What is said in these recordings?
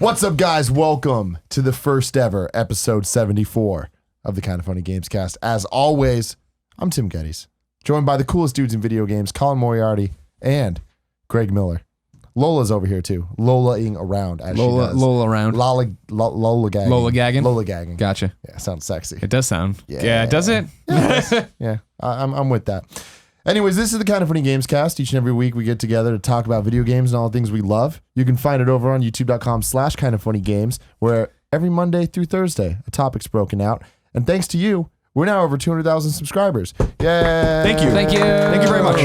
What's up, guys? Welcome to the first ever episode 74 of the Kinda Funny Gamescast. As always, I'm Tim Gettys, joined by the coolest dudes in video games, Colin Moriarty and Greg Miller. Lola's over here too, Lola-ing around as she does. Lola around. Lola gagging. Lola gagging? Lola gagging. Gotcha. Yeah, sounds sexy. It does sound. Yeah, does it? Yeah, yeah, I'm with that. Anyways, this is the Kinda Funny Gamescast. Each and every week we get together to talk about video games and all the things we love. You can find it over on youtube.com/kindafunnygames, where every Monday through Thursday, a topic's broken out. And thanks to you, we're now over 200,000 subscribers. Yay! Thank you. Thank you. Thank you very much.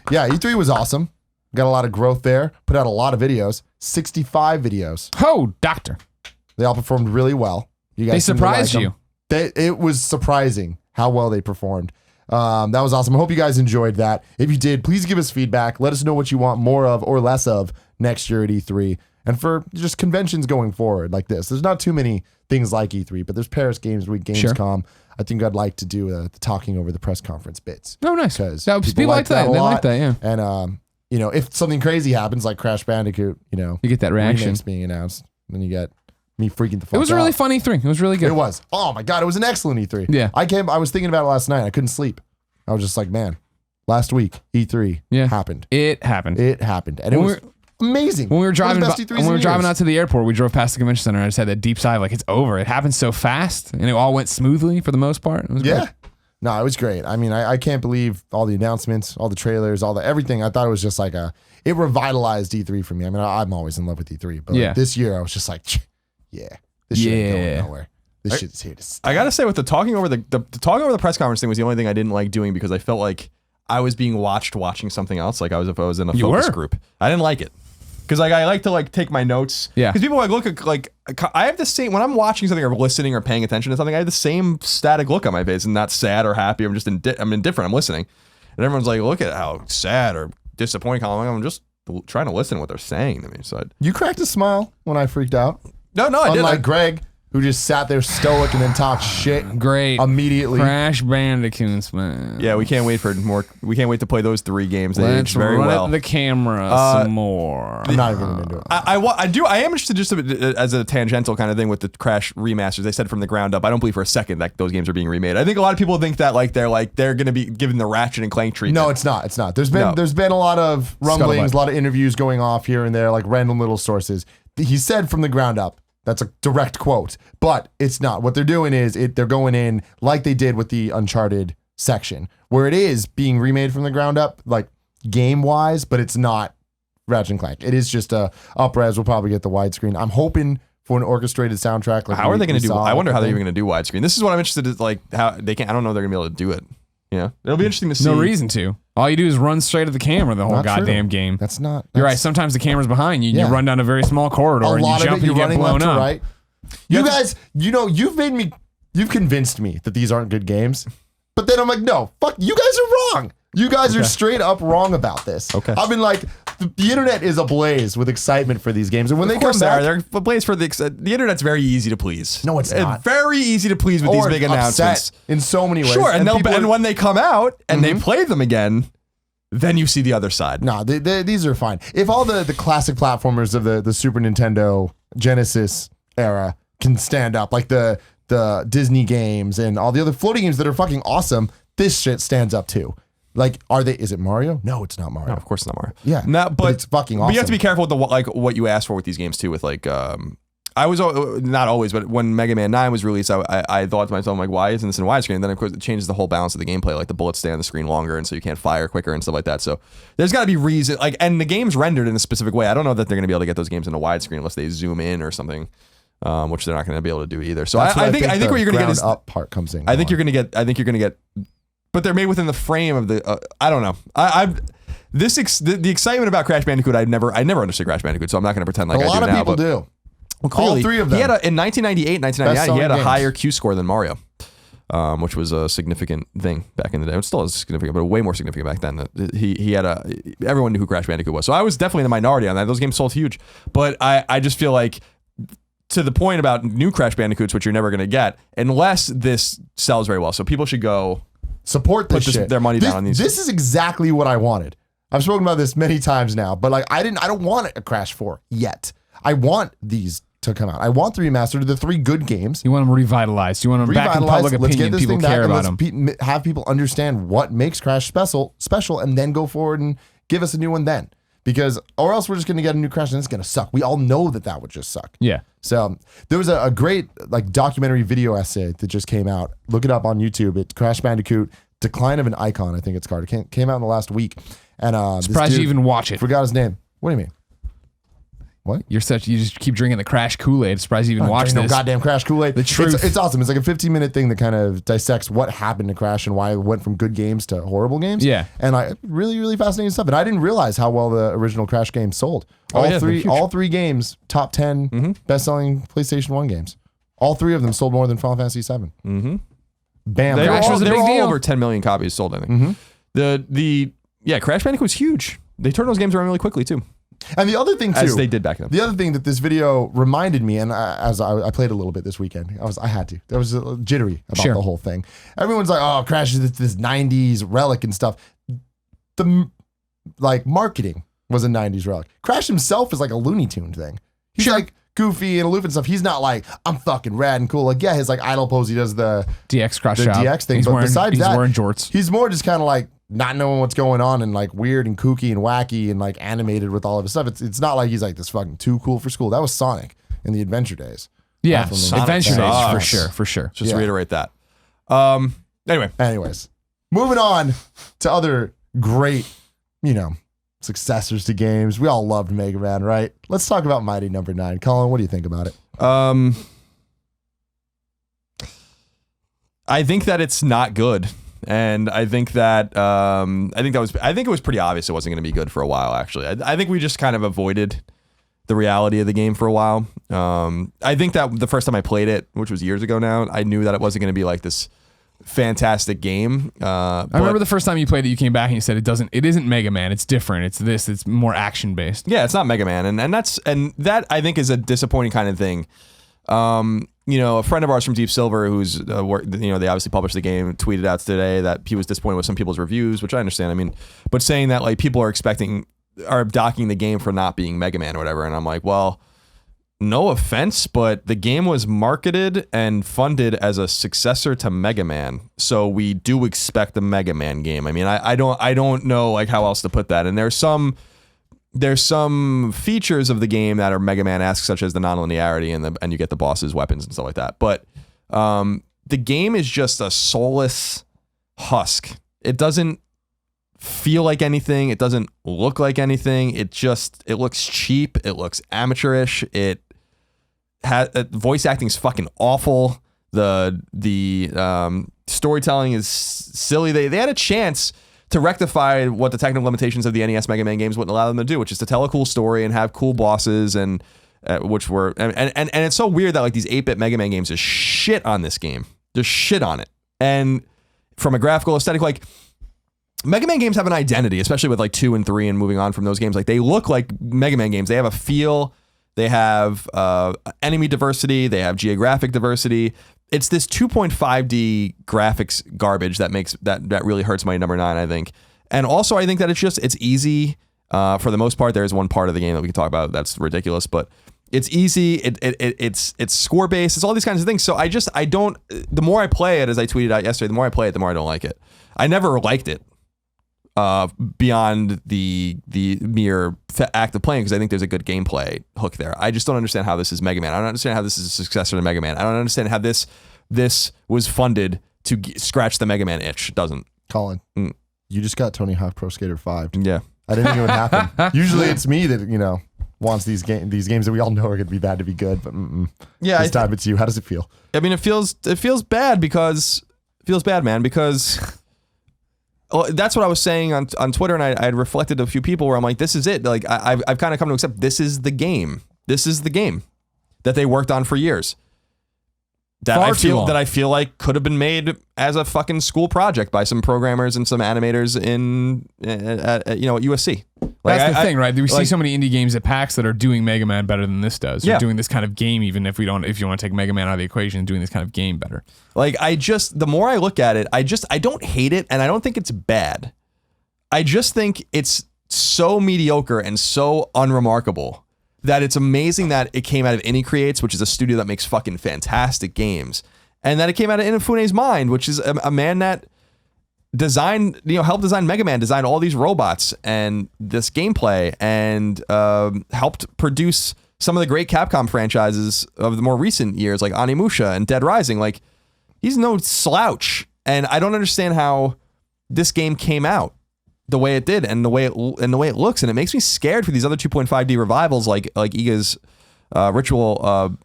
Yeah, E3 was awesome. Got a lot of growth there. Put out a lot of videos. 65 videos. Oh, doctor. They all performed really well. You guys They seem to like surprised them. you. It was surprising how well they performed. That was awesome. I hope you guys enjoyed that. If you did, please give us feedback. Let us know what you want more of or less of next year at E3. And for just conventions going forward like this. There's not too many things like E3, but there's Paris Games Week, Gamescom. Sure. I think I'd like to do the talking over the press conference bits. Oh, nice. Because people like that. They like that, yeah. And, you know, if something crazy happens like Crash Bandicoot, you know. You get that reaction. Remakes being announced. Then you get me freaking the fuck out. It was a really fun E3. It was really good. It was. Oh, my God. It was an excellent E3. Yeah. I was thinking about it last night. I couldn't sleep. I was just like, man, last week, E3 happened. It happened. And it was amazing. When we were driving out to the airport, we drove past the convention center and I just had that deep sigh, like, it's over. It happened so fast and it all went smoothly for the most part. It was great. No, it was great. I mean, I can't believe all the announcements, all the trailers, everything. I thought it was just like it revitalized E3 for me. I mean, I'm always in love with E3, but like this year I was just like, this shit ain't going nowhere. This shit's here to stay. I gotta say, with the talking over the press conference thing was the only thing I didn't like doing because I felt like I was being watching something else. Like I was in a focus group. I didn't like it because like I like to like take my notes. Yeah. Because people like look at like I have the same when I'm watching something or listening or paying attention to something. I have the same static look on my face and not sad or happy. I'm just I'm indifferent. I'm listening, and everyone's like, look at how sad or disappointed I'm just trying to listen to what they're saying to me. So you cracked a smile when I freaked out. No, I didn't. Unlike Greg, who just sat there stoic and then talked shit. Great. Immediately. Crash Bandicoots, man. Yeah, we can't wait for more. We can't wait to play those 3 games. They Let's aged very run well. the camera some more. I'm not even into it. I am interested just as a tangential kind of thing with the Crash remasters. They said from the ground up. I don't believe for a second that those games are being remade. I think a lot of people think that they're going to be given the Ratchet and Clank treatment. No, it's not. It's not. There's been a lot of rumblings, a lot of interviews going off here and there, like random little sources. He said from the ground up. That's a direct quote, but it's not. What they're doing is they're going in like they did with the Uncharted section, where it is being remade from the ground up, like game-wise, but it's not Ratchet and Clank. It is just a up-res. We'll probably get the widescreen. I'm hoping for an orchestrated soundtrack. Like how are they going to do? I wonder how they're even going to do widescreen. This is what I'm interested in, like how they can. I don't know if they're going to be able to do it. Yeah, it'll be interesting to see. No reason to. All you do is run straight at the camera the whole goddamn game. That's not. You're right. Sometimes the camera's behind you. And you run down a very small corridor and you jump and you get blown up. Right. You guys, you've convinced me that these aren't good games, but then I'm like, no, fuck, you guys are wrong. You guys are straight up wrong about this. Okay. I've been like, the internet is ablaze with excitement for these games, and when they come back, they're ablaze for the internet's very easy to please. No, it's not. Very easy to please with these big announcements in so many ways. Sure, and when they come out and they play them again, then you see the other side. No, these are fine. If all the classic platformers of the Super Nintendo Genesis era can stand up, like the Disney games and all the other floating games that are fucking awesome, this shit stands up too. Like, is it Mario? No, it's not Mario. No, of course it's not Mario. Yeah. No, but it's fucking awesome. But you have to be careful with what you ask for with these games too. With like, I was not always, but when Mega Man 9 was released, I thought to myself, like, why isn't this in widescreen? And then of course it changes the whole balance of the gameplay. Like the bullets stay on the screen longer, and so you can't fire quicker and stuff like that. So there's got to be reason. Like, and the game's rendered in a specific way. I don't know that they're going to be able to get those games into widescreen unless they zoom in or something. Which they're not going to be able to do either. So I think what you're going to get is up part comes in. I think you're going to get, but they're made within the frame of the. I don't know. The excitement about Crash Bandicoot. I never understood Crash Bandicoot, so I'm not going to pretend like I do now. A lot of people do. Well, clearly, all 3 of them. He had in 1998, 1999, he had a higher Q score than Mario, which was a significant thing back in the day. It still is significant, but way more significant back then. He had everyone knew who Crash Bandicoot was. So I was definitely in the minority on that. Those games sold huge, but I just feel like, to the point about new Crash Bandicoots, which you're never going to get unless this sells very well. So people should go support this shit. Their money down on these. This is exactly what I wanted. I've spoken about this many times now, but like I don't want a Crash 4 yet. I want these to come out. I want the remastered. The 3 good games. You want them revitalized. You want them back in public opinion. People care about them. Have people understand what makes Crash special, and then go forward and give us a new one then. Because, or else we're just going to get a new Crash and it's going to suck. We all know that would just suck. Yeah. So there was a great like documentary video essay that just came out. Look it up on YouTube. It's Crash Bandicoot, Decline of an Icon, I think it's called. It came out in the last week. And surprised you even watch it. Forgot his name. What do you mean? What? You just keep drinking the Crash Kool-Aid. Surprised you even watch this. No goddamn Crash Kool-Aid. The truth. It's awesome. It's like a 15-minute thing that kind of dissects what happened to Crash and why it went from good games to horrible games. Yeah. And really, really fascinating stuff. And I didn't realize how well the original Crash games sold. All three games, top 10 best-selling PlayStation 1 games. All 3 of them sold more than Final Fantasy 7. Mm-hmm. Bam. They were all deal. over 10 million copies sold, I think. Mm-hmm. Crash Bandicoot was huge. They turned those games around really quickly, too. And the other thing too, as they did back then. The other thing that this video reminded me, and as I played a little bit this weekend, I had to. I was jittery about the whole thing. Everyone's like, "Oh, Crash is this '90s relic and stuff." The marketing was a '90s relic. Crash himself is like a Looney Tune thing. He's like goofy and aloof and stuff. He's not like, I'm fucking rad and cool. Like, yeah, his like idol pose. He does the DX crash shop. DX thing. He's but wearing, besides that, he's wearing jorts. He's more just kind of like not knowing what's going on and like weird and kooky and wacky and like animated with all of his stuff. It's not like he's like this fucking too cool for school. That was Sonic in the Adventure days. Yeah, Adventure days for sure. Just reiterate that. Anyways, moving on to other great, successors to games. We all loved Mega Man, right? Let's talk about Mighty Number 9. Colin, what do you think about it? I think that it's not good. And I think that I think it was pretty obvious it wasn't going to be good for a while. Actually, I think we just kind of avoided the reality of the game for a while. I think that the first time I played it, which was years ago now, I knew that it wasn't going to be like this fantastic game. I remember the first time you played it, you came back and you said it isn't Mega Man. It's different. It's more action based. Yeah, it's not Mega Man, and that I think is a disappointing kind of thing. A friend of ours from Deep Silver, who's they obviously published the game, tweeted out today that he was disappointed with some people's reviews, which I understand. I mean, but saying that like people are docking the game for not being Mega Man or whatever, and I'm like, well, no offense, but the game was marketed and funded as a successor to Mega Man, so we do expect a Mega Man game. I mean, I don't know like how else to put that, and there's some features of the game that are Mega Man-esque, such as the non-linearity and you get the boss's weapons and stuff like that. But the game is just a soulless husk. It doesn't feel like anything. It doesn't look like anything. It looks cheap. It looks amateurish. Voice acting is fucking awful. The storytelling is silly. They had a chance to rectify what the technical limitations of the NES Mega Man games wouldn't allow them to do, which is to tell a cool story and have cool bosses, and which were and it's so weird that like these 8-bit Mega Man games just shit on this game, just shit on it. And from a graphical aesthetic, like Mega Man games have an identity, especially with like 2 and 3 and moving on from those games. Like they look like Mega Man games. They have a feel. They have enemy diversity. They have geographic diversity. It's this 2.5D graphics garbage that makes that really hurts Mighty Number 9, I think. And also I think that it's easy for the most part. There is one part of the game that we can talk about that's ridiculous, but it's easy. It's score based. It's all these kinds of things. So I don't. The more I play it, as I tweeted out yesterday, the more I play it, the more I don't like it. I never liked it beyond the mere act of playing, because I think there's a good gameplay hook there. I just don't understand how this is Mega Man. I don't understand how this is a successor to Mega Man. I don't understand how this was funded to scratch the Mega Man itch. It doesn't. Colin, you just got Tony Hawk Pro Skater 5. Yeah. I didn't think it would happen. Usually it's me that, wants these games that we all know are going to be bad to be good, but yeah, this time it's you. How does it feel? I mean, it feels bad because man, because that's what I was saying on Twitter, and I had reflected to a few people where I'm like, this is it. Like I've kind of come to accept this is the game. This is the game that they worked on for years. That I feel like could have been made as a fucking school project by some programmers and some animators at USC. Like, that's the thing, right? We see so many indie games at PAX that are doing Mega Man better than this does. Yeah. Or doing this kind of game, even if you want to take Mega Man out of the equation, doing this kind of game better. Like the more I look at it, I don't hate it, and I don't think it's bad. I just think it's so mediocre and so unremarkable that it's amazing that it came out of Innie Creates, which is a studio that makes fucking fantastic games, and that it came out of Inafune's mind, which is a man that designed, helped design Mega Man, designed all these robots and this gameplay, and helped produce some of the great Capcom franchises of the more recent years, like Onimusha and Dead Rising. Like, he's no slouch, and I don't understand how this game came out the way it did and the way it looks, and it makes me scared for these other 2.5D revivals like Iga's Ritual,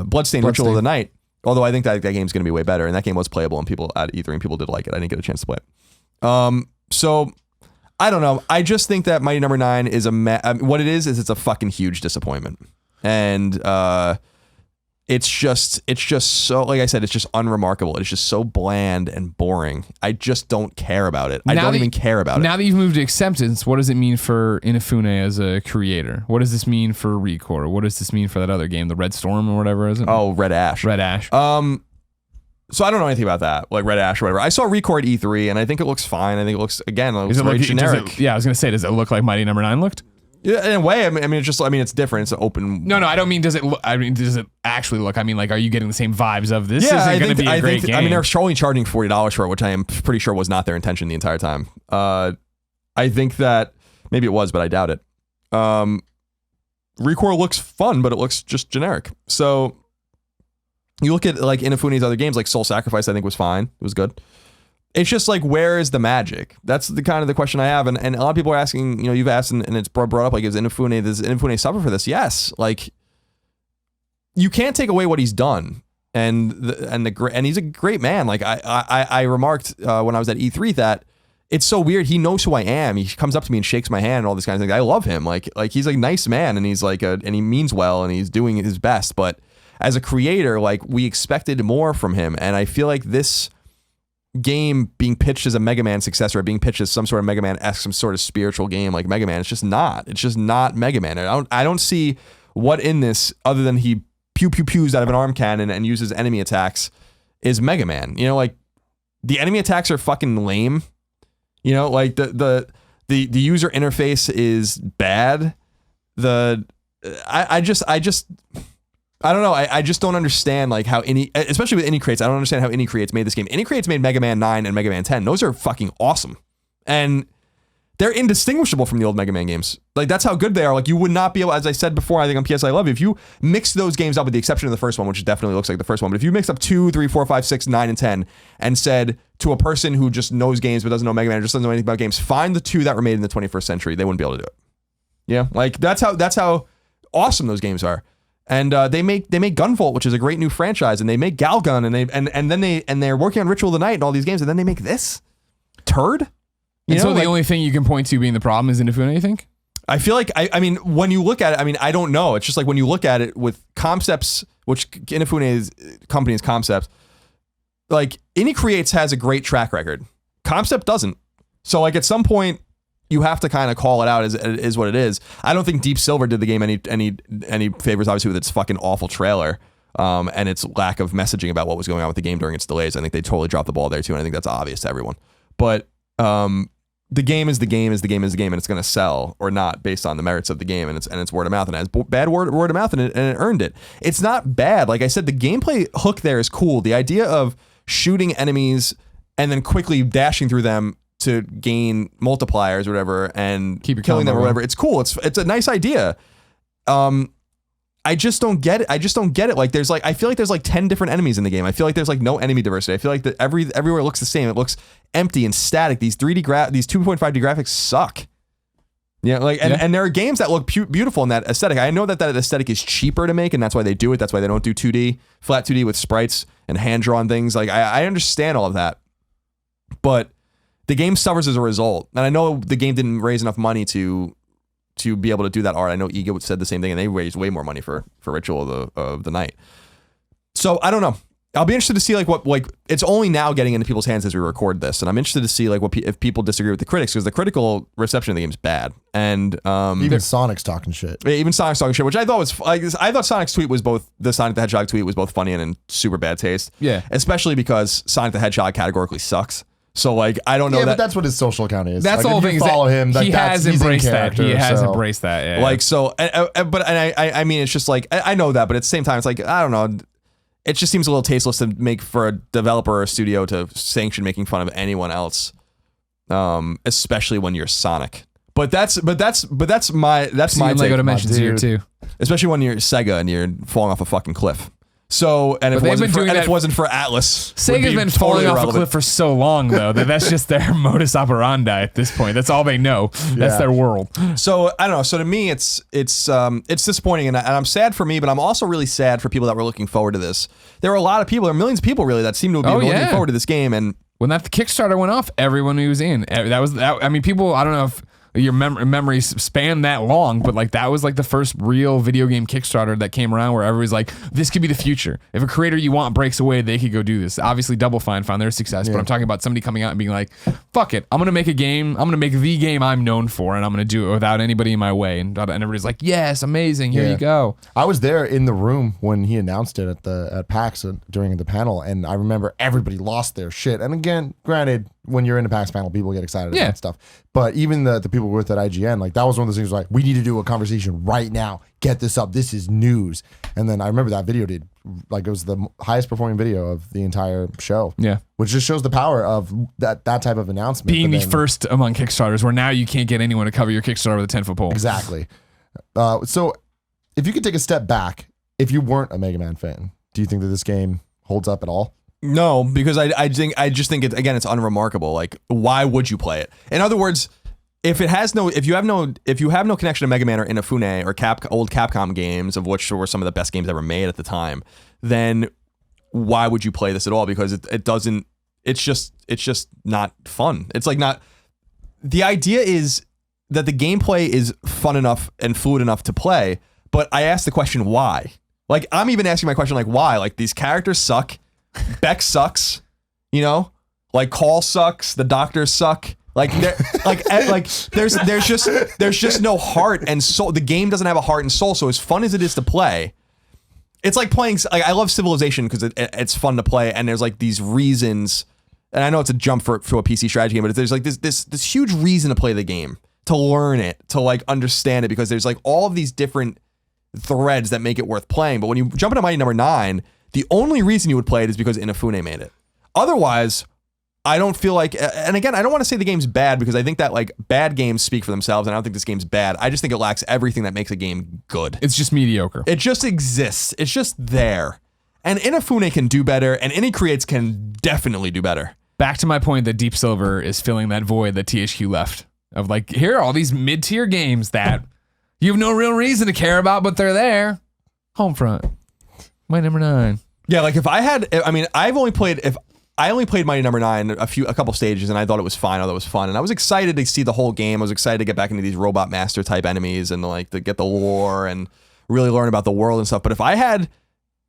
Bloodstained Ritual of the Night. Although I think that game's going to be way better, and that game was playable, and people at E3 and people did like it. I didn't get a chance to play it. So I don't know. I just think that Mighty Number 9 is what it is it's a fucking huge disappointment, and it's just so, like I said, it's just unremarkable. It's just so bland and boring. I just don't care about it. I don't even care about it. Now that you've moved to acceptance, what does it mean for Inafune as a creator? What does this mean for Recore? What does this mean for that other game, the Red Storm or whatever, is it? Oh, Red Ash. Red Ash. So I don't know anything about that, like Red Ash or whatever. I saw Recore at E3, and I think it looks fine. I think it looks, again, very generic. I was going to say, does it look like Mighty Number 9 looked? Yeah, in a way. I mean, it's different. It's an open. No, I don't mean does it look. I mean, does it actually look? I mean, like, are you getting the same vibes of this? Yeah, isn't going to be a great game. I mean, they're only charging $40 for it, which I am pretty sure was not their intention the entire time. I think that maybe it was, but I doubt it. Recore looks fun, but it looks just generic. So you look at like Inafune's other games, like Soul Sacrifice, I think was fine. It was good. It's just like, where is the magic? That's the kind of the question I have. And a lot of people are asking, you've asked and it's brought up, like, does Inafune suffer for this? Yes. Like, you can't take away what he's done. And he's a great man. Like, I remarked when I was at E3 that it's so weird. He knows who I am. He comes up to me and shakes my hand and all these kinds of things. I love him. Like he's a nice man, and he's and he means well, and he's doing his best. But as a creator, like, we expected more from him. And I feel like this game being pitched as a Mega Man successor, or being pitched as some sort of Mega Man-esque, some sort of spiritual game like Mega Man, it's just not Mega Man. I don't see what in this, other than he pews out of an arm cannon and uses enemy attacks, is Mega Man. Like, the enemy attacks are fucking lame. Like the user interface is bad. I don't know. I just don't understand, like, how especially with Innie Creates, I don't understand how Innie Creates made this game. Innie Creates made Mega Man 9 and Mega Man 10. Those are fucking awesome. And they're indistinguishable from the old Mega Man games. Like, that's how good they are. Like, you would not be able, as I said before, I think on PS I Love You, if you mix those games up, with the exception of the first one, which definitely looks like the first one, but if you mix up 2, 3, 4, 5, 6, 9, and 10, and said to a person who just knows games but doesn't know Mega Man, or just doesn't know anything about games, find the two that were made in the 21st century, they wouldn't be able to do it. Yeah, like, that's how awesome those games are. And they make Gunvolt, which is a great new franchise, and they make Galgun, and they're working on Ritual of the Night and all these games, and then they make this turd. So the only thing you can point to being the problem is Inafune, you think? I feel like I mean, when you look at it, I mean, I don't know. It's just like, when you look at it with Concepts, which Inafune's company is Concept, like, Innie Creates has a great track record. Concept doesn't. So, like, at some point, you have to kind of call it out as what it is. I don't think Deep Silver did the game any favors, obviously, with its fucking awful trailer and its lack of messaging about what was going on with the game during its delays. I think they totally dropped the ball there too, and I think that's obvious to everyone. But the game is the game, and it's going to sell or not based on the merits of the game, and it's word of mouth, and it has bad word of mouth, and it earned it. It's not bad. Like I said, the gameplay hook there is cool. The idea of shooting enemies and then quickly dashing through them to gain multipliers or whatever, and keep killing them or whatever. It's cool. It's a nice idea. I just don't get it. Like, I feel like there's like 10 different enemies in the game. I feel like there's like no enemy diversity. I feel like that everywhere looks the same. It looks empty and static. These 2.5D graphics suck. Yeah, like, and there are games that look beautiful in that aesthetic. I know that aesthetic is cheaper to make, and that's why they do it. That's why they don't do 2D, flat 2D with sprites and hand drawn things. Like, I understand all of that, but the game suffers as a result. And I know the game didn't raise enough money to be able to do that art. I know Ego said the same thing, and they raised way more money for Ritual of the Night. So I don't know. I'll be interested to see it's only now getting into people's hands as we record this, and I'm interested to see if people disagree with the critics, because the critical reception of the game is bad, and even Sonic's talking shit. Even Sonic's talking shit, which I thought was I thought Sonic's tweet was both the Sonic the Hedgehog tweet was both funny and in super bad taste. Yeah, especially because Sonic the Hedgehog categorically sucks. So like I don't know but that's what his social account is. That's like, all if you things. Follow him. Like, he has embraced that. He has embraced that. Yeah. Like so, I mean, it's just like I know that, but at the same time, it's like I don't know. It just seems a little tasteless to make for a developer or a studio to sanction making fun of anyone else, especially when you're Sonic. But that's my Lego Dimensions here too. Especially when you're Sega and you're falling off a fucking cliff. So and if it wasn't for Atlas, Sega's been falling off a cliff for so long though that's just their modus operandi at this point. That's all they know. That's their world. So I don't know. So to me, it's disappointing, and I'm sad for me, but I'm also really sad for people that were looking forward to this. There were a lot of people, there were millions of people really that seemed to be looking forward to this game, and when that Kickstarter went off, everyone who was in I mean, people. I don't know if your memories span that long, but like that was like the first real video game Kickstarter that came around where everybody's like, this could be the future. If a creator you want breaks away, they could go do this. Obviously Double Fine found their success, but I'm talking about somebody coming out and being like, fuck it, I'm gonna make a game, I'm gonna make the game I'm known for, and I'm gonna do it without anybody in my way. And everybody's like, yes, amazing, here you go. I was there in the room when he announced it at PAX during the panel, and I remember everybody lost their shit. And again, granted, when you're in a PAX panel, people get excited about stuff. But even the people with at IGN, like that was one of those things like, we need to do a conversation right now. Get this up. This is news. And then I remember that video it was the highest performing video of the entire show. Yeah. Which just shows the power of that type of announcement. Being the first among Kickstarters where now you can't get anyone to cover your Kickstarter with a 10-foot pole. Exactly. So if you could take a step back, if you weren't a Mega Man fan, do you think that this game holds up at all? No, because I just think it's unremarkable. Like, why would you play it? In other words, if you have no connection to Mega Man or Inafune or old Capcom games, of which were some of the best games ever made at the time, then why would you play this at all? Because it's just not fun. It's like not. The idea is that the gameplay is fun enough and fluid enough to play, but I asked the question why. Like, I'm even asking my question like why? Like, these characters suck. Beck sucks, like Call sucks, the doctors suck. Like there's just no heart and soul. The game doesn't have a heart and soul. So as fun as it is to play, it's like playing. Like, I love Civilization because it's fun to play, and there's like these reasons. And I know it's a jump for a PC strategy game, but there's like this huge reason to play the game, to learn it, to like understand it, because there's like all of these different threads that make it worth playing. But when you jump into Mighty Number 9. The only reason you would play it is because Inafune made it. Otherwise, I don't feel like, and again, I don't want to say the game's bad, because I think that like bad games speak for themselves, and I don't think this game's bad. I just think it lacks everything that makes a game good. It's just mediocre. It just exists. It's just there. And Inafune can do better, and Any Creates can definitely do better. Back to my point that Deep Silver is filling that void that THQ left. Of like, here are all these mid-tier games that you have no real reason to care about, but they're there. Homefront. Mighty Number 9. Yeah, like I only played Mighty Number 9 a couple stages, and I thought it was fine. I thought it was fun, and I was excited to see the whole game. I was excited to get back into these Robot Master type enemies and like to get the lore and really learn about the world and stuff. But if I had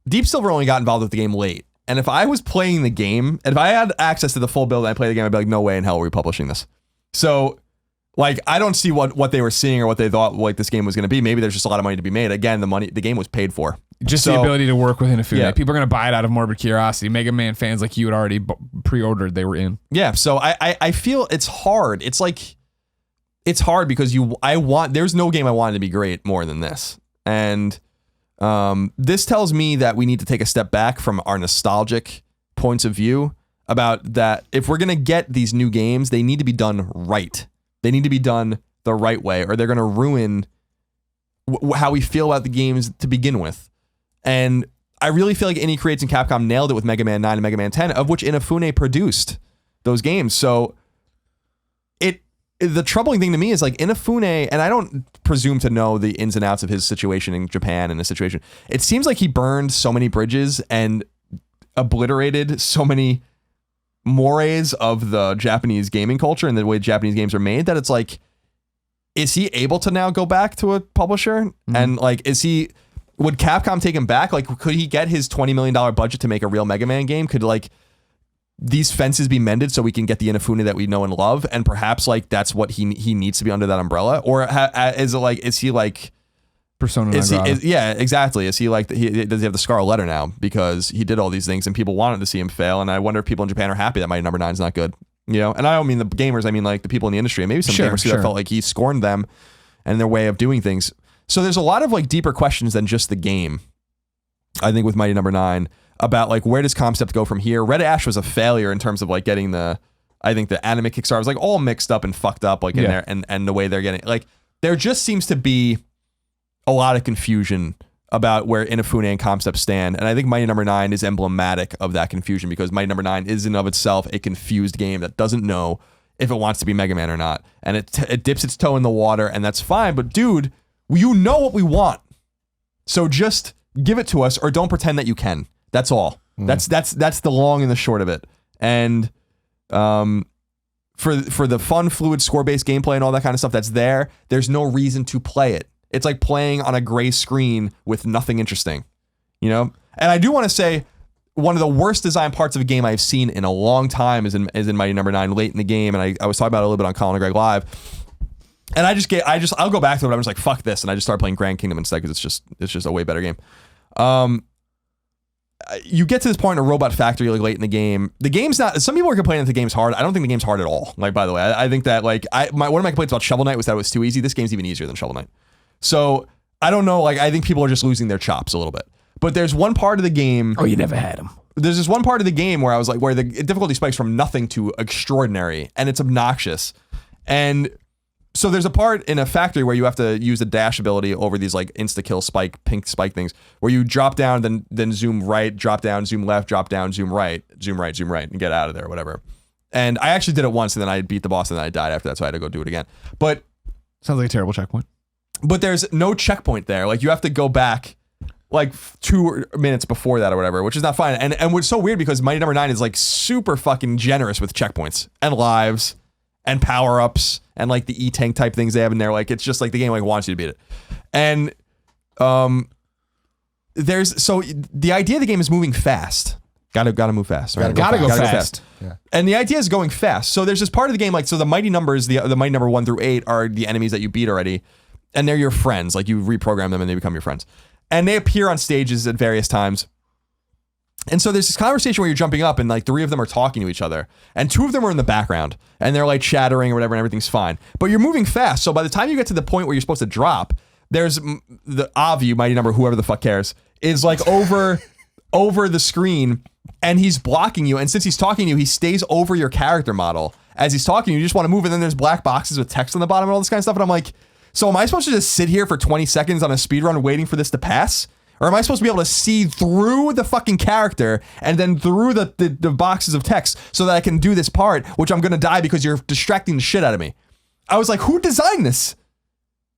Deep Silver only got involved with the game late, and if I was playing the game, and if I had access to the full build and I played the game, I'd be like, no way in hell are we publishing this. So like, I don't see what they were seeing or what they thought like this game was going to be. Maybe there's just a lot of money to be made. Again, the game was paid for. Just the ability to work with Inafune. Yeah. People are going to buy it out of morbid curiosity. Mega Man fans like you had already pre-ordered, they were in. Yeah, so I feel it's hard. It's like, it's hard because there's no game I wanted to be great more than this. And this tells me that we need to take a step back from our nostalgic points of view about that. If we're going to get these new games, they need to be done right. They need to be done the right way, or they're going to ruin how we feel about the games to begin with. And I really feel like Any Creates and Capcom nailed it with Mega Man 9 and Mega Man 10, of which Inafune produced those games. So the troubling thing to me is like Inafune, and I don't presume to know the ins and outs of his situation in Japan and his situation. It seems like he burned so many bridges and obliterated so many mores of the Japanese gaming culture and the way Japanese games are made, that it's like, is he able to now go back to a publisher? Mm-hmm. And like, would Capcom take him back? Like, could he get his $20 million budget to make a real Mega Man game? Could like these fences be mended so we can get the Inafune that we know and love? And perhaps like that's what he needs to be under that umbrella? Or is he like Persona non grata? Yeah, exactly. Is he like, does he have the scarlet letter now because he did all these things and people wanted to see him fail? And I wonder if people in Japan are happy that Mighty Number 9 is not good. You know, and I don't mean the gamers, I mean like the people in the industry, and maybe some gamers who felt like he scorned them and their way of doing things. So there's a lot of like deeper questions than just the game, I think, with Mighty Number 9 about like where does Concept go from here. Red Ash was a failure in terms of like getting I think the anime Kickstarter was like all mixed up and fucked up like in there, and the way they're getting, like there just seems to be a lot of confusion about where Inafune and Concept stand, and I think Mighty Number 9 is emblematic of that confusion, because Mighty Number 9 is in of itself a confused game that doesn't know if it wants to be Mega Man or not, and it dips its toe in the water, and that's fine. But dude, you know what we want, so just give it to us, or don't pretend that you can. That's all. That's the long and the short of it. And for the fun, fluid, score-based gameplay and all that kind of stuff that's there's no reason to play it. It's like playing on a gray screen with nothing interesting, you know? And I do want to say, one of the worst design parts of a game I've seen in a long time is in Mighty Number 9 late in the game, and I was talking about it a little bit on Colin and Greg Live. And I'll go back to it. I'm just like, fuck this, and I just started playing Grand Kingdom instead, because it's just a way better game. You get to this point in a Robot Factory like late in the game. The game's not. Some people are complaining that the game's hard. I don't think the game's hard at all. Like, by the way, I think that like one of my complaints about Shovel Knight was that it was too easy. This game's even easier than Shovel Knight. So I don't know. Like, I think people are just losing their chops a little bit. But there's one part of the game. Oh, you never had them. There's this one part of the game where I was like, where the difficulty spikes from nothing to extraordinary, and it's obnoxious. And so there's a part in a factory where you have to use the dash ability over these like insta-kill pink spike things, where you drop down, then zoom right, drop down, zoom left, drop down, zoom right, and get out of there, or whatever. And I actually did it once, and then I beat the boss, and then I died after that, so I had to go do it again. But sounds like a terrible checkpoint. But there's no checkpoint there. Like, you have to go back like 2 minutes before that or whatever, which is not fine. And what's so weird, because Mighty Number 9 is like super fucking generous with checkpoints and lives and power-ups and like the E-Tank type things they have in there. Like, it's just like the game like wants you to beat it. And so the idea of the game is moving fast. Gotta move fast. Right? Gotta go fast. Yeah. And the idea is going fast. So there's this part of the game, like, so the mighty numbers, the Mighty Number 1 through 8 are the enemies that you beat already. And they're your friends. Like, you reprogram them and they become your friends. And they appear on stages at various times. And so there's this conversation where you're jumping up, and like 3 of them are talking to each other, and 2 of them are in the background, and they're like chattering or whatever, and everything's fine. But you're moving fast. So by the time you get to the point where you're supposed to drop, there's the Avu, Mighty Number, whoever the fuck cares, is like over the screen, and he's blocking you. And since he's talking to you, he stays over your character model as he's talking to you. You just want to move, and then there's black boxes with text on the bottom and all this kind of stuff. And I'm like, so am I supposed to just sit here for 20 seconds on a speedrun waiting for this to pass? Or am I supposed to be able to see through the fucking character and then through the boxes of text so that I can do this part, which I'm going to die because you're distracting the shit out of me? I was like, who designed this?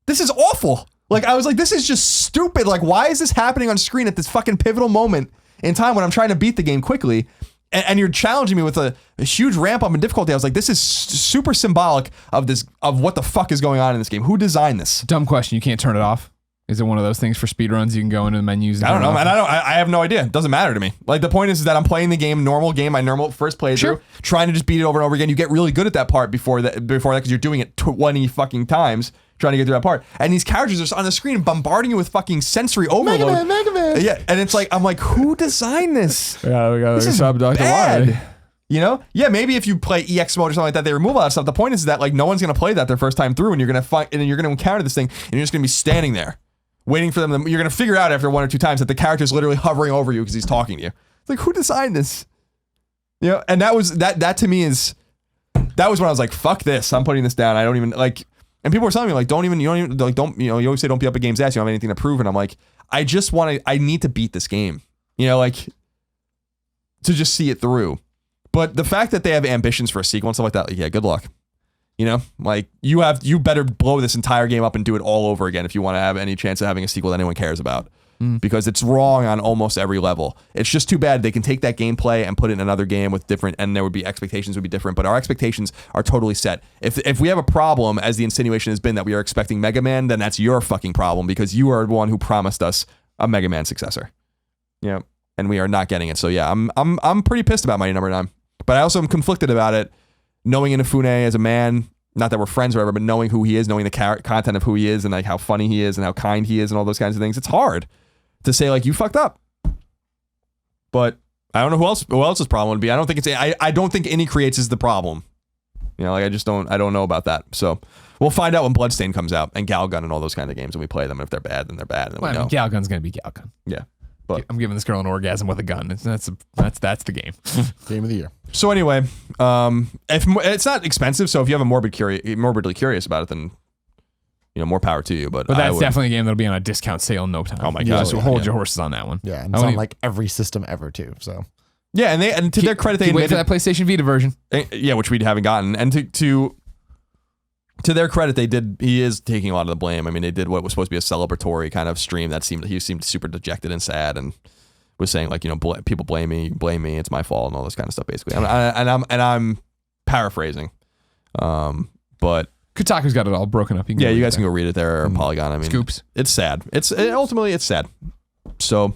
This is awful. Like, I was like, this is just stupid. Like, why is this happening on screen at this fucking pivotal moment in time when I'm trying to beat the game quickly? And you're challenging me with a huge ramp up in difficulty. I was like, this is super symbolic of what the fuck is going on in this game. Who designed this? Dumb question. You can't turn it off. Is it one of those things for speedruns you can go into the menus? I don't know, man. I have no idea. It doesn't matter to me. Like, the point is that I'm playing the game, my normal first playthrough, trying to just beat it over and over again. You get really good at that part before that because you're doing it 20 fucking times trying to get through that part. And these characters are on the screen bombarding you with fucking sensory overload. Mega Man. Yeah, and it's like, I'm like, who designed this? Yeah, we got this is bad. You know? Yeah, maybe if you play EX mode or something like that, they remove all that stuff. The point is that like no one's gonna play that their first time through, and you're gonna fight, and you're gonna encounter this thing, and you're just gonna be standing there waiting for them. You're gonna figure out after 1 or 2 times that the character's literally hovering over you because he's talking to you. It's like, who designed this? You know, and that was that to me is that was when I was like, fuck this. I'm putting this down. I don't even like. And people were telling me like, don't you always say don't be up a game's ass. You don't have anything to prove. And I'm like, I need to beat this game. You know, like to just see it through. But the fact that they have ambitions for a sequel and stuff like that, like, yeah, good luck. You know, like you better blow this entire game up and do it all over again if you want to have any chance of having a sequel that anyone cares about. Because it's wrong on almost every level. It's just too bad they can take that gameplay and put it in another game with different, and there would be expectations would be different, but our expectations are totally set. If we have a problem, as the insinuation has been that we are expecting Mega Man, then that's your fucking problem because you are the one who promised us a Mega Man successor. Yeah, and we are not getting it. So yeah, I'm pretty pissed about Mighty Number 9, but I also am conflicted about it, knowing Inafune as a man. Not that we're friends or whatever, but knowing who he is, knowing the content of who he is, and like how funny he is, and how kind he is, and all those kinds of things. It's hard to say like you fucked up, but I don't know who else's problem would be. I don't think any creates is the problem. You know, like I don't know about that. So we'll find out when Bloodstain comes out and Galgun and all those kind of games, and we play them. And if they're bad, then they're bad. And well, we know. Galgun's gonna be Galgun. Yeah, but I'm giving this girl an orgasm with a gun. That's the game. Game of the year. So anyway, if it's not expensive, so if you have a morbidly curious about it, then more power to you. But that's definitely a game that'll be on a discount sale in no time. Oh my god! So hold your horses on that one. Yeah, and it's on like every system ever too. So yeah, and to their credit, they wait for that PlayStation Vita version. Yeah, which we haven't gotten. And to their credit, he is taking a lot of the blame. I mean, they did what was supposed to be a celebratory kind of stream that he seemed super dejected and sad and was saying like, people blame me, it's my fault and all this kind of stuff basically. I'm paraphrasing. But Kotaku's got it all broken up. You guys can go read it there or Polygon. I mean, Scoops. It's sad. Ultimately it's sad. So,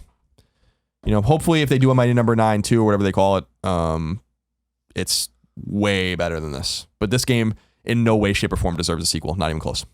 hopefully if they do a Mighty Number 9 too or whatever they call it, it's way better than this. But this game in no way, shape, or form deserves a sequel. Not even close.